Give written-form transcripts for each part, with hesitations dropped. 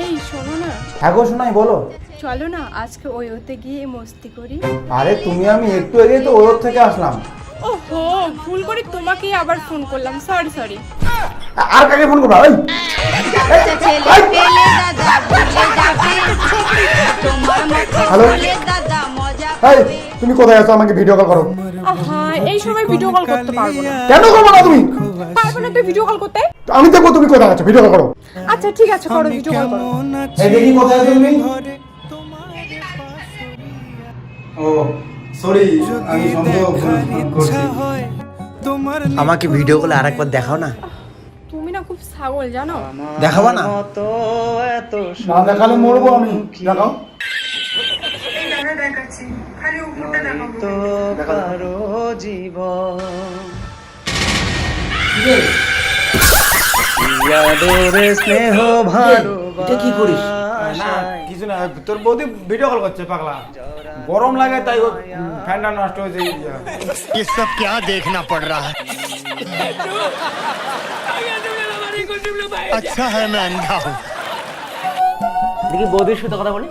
এই শোনো না, হ্যাঁ গো শোনাই বলো। চলো না আজকে ওতে গিয়ে মস্তি করি। আরে তুমি আমি একটু আগেই তো ওর থেকে আসলাম। ওহো, ভুল করে তোমাকেই আবার ফোন করলাম, সরি সরি। আর কাকে ফোন করবা? ওই হ্যালো, এই তুমি কোথায় আছো? আমাকে ভিডিও কল করো। আহা, এই সময় ভিডিও কল করতে পারবো না। কেন করবো না তুমি? পারবো না তুই ভিডিও কল করতে? আমি দেখবো তুমি কোথায় আছো, ভিডিও কল করো। আচ্ছা ঠিক আছে, করো ভিডিও কল করো। এই দেখি কোথায় আছো তুমি? ও সরি, আমি সন্দেহ করছি। আমাকে ভিডিও কলে আরেকবার দেখাও না। তুমি না খুব ছাগল জানো। দেখাবা না? না দেখালে মরবো আমি। দেখাও। এটা কি করিস? না কিছু না, তোর বৌদি ভিডিও কল করছে পাগলা। গরম লাগে তাই ফ্যানটা নষ্ট হয়েছে। ये सब क्या देखना पड़ रहा है। अच्छा है मैं अंधा हूँ। দেখি বৌদির সাথে কথা বলি।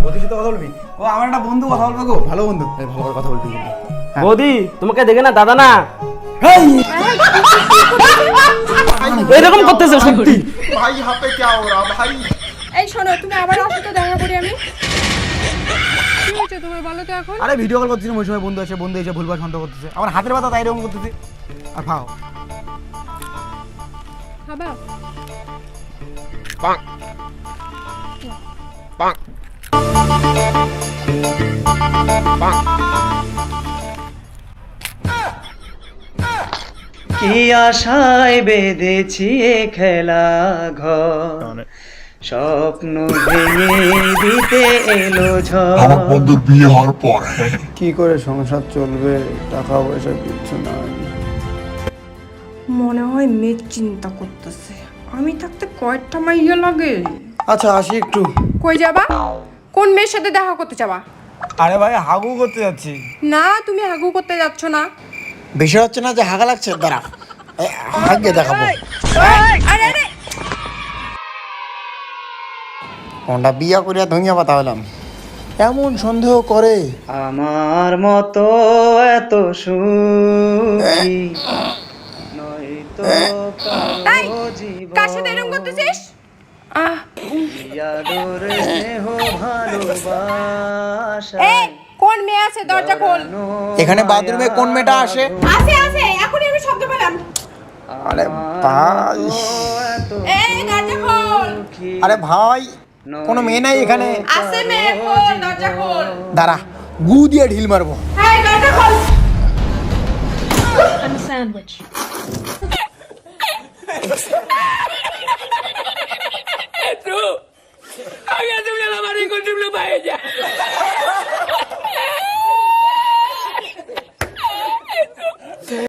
বৌদির সাথে কথা বলবি? ও আমার একটা বন্ধু, কথা বলবে গো, ভালো বন্ধু। এই ভালো করে কথা বলবি কিন্তু। বৌদি তোমাকে দেখে না দাদা না হেই এরকম করতেছে সত্যি। ভাই হাতে কি हो रहा ভাই? এই শোনো, তুমি আবার আসো তো, দেখা করি আমি। কি হচ্ছে তোমার বলো তো এখন? আরে ভিডিও কল করছিলাম, ওই সময় বন্ধু এসে ভুলভাল সন্দেহ করতেছে। আমার হাতের ব্যথা তাই এরকম করতেছে। আর খাও। খাবা? কি আশায় বেঁধেছি এ খেলা ঘর, স্বপ্ন ভেঙে দিতে এলো ঝড়। বন্ধুর বিয়ে হওয়ার পর কি করে সংসার চলবে? টাকা পয়সা কিচ্ছু নাই। মনে হয় মেয়ে চিন্তা করতেছে, আমি থাকতে কয়টা মাইয়া লাগে। আচ্ছা আসি একটু। কই যাবা? কোন মেয়ের সাথে দেখা করতে যাবা? আরে ভাই হাগু করতে যাচ্ছি। না, তুমি হাগু করতে যাচ্ছ না। বিষয় হচ্ছে না যে হাগা লাগছে, দাঁড়া হাগে দেখাবো। আরে আরে, কোনটা বিয়া করিয়া ধুইয়া পাতা হলাম, এমন সন্দেহ করে। আমার মতো এত সুখী নয়তো এই, কারো জীবন। কার সাথে এরকম করতেছিস? আদর স্নেহ ভালোবাসা এই, কোন মেয়ে আছে? দরজা খোল। এখানে বাথরুমে কোন মেয়েটা আসে? আছে আছে, এখনই আমি শব্দ পেলাম। আরে ভাই, এই, দরজা খোল। আরে ভাই কোনো মেয়ে নাই এখানে। আছে মেয়ে, খোল, দরজা খোল। দাঁড়া গু দিয়ে ঢিল মারবো। এই, দরজা খোল। I'm a sandwich.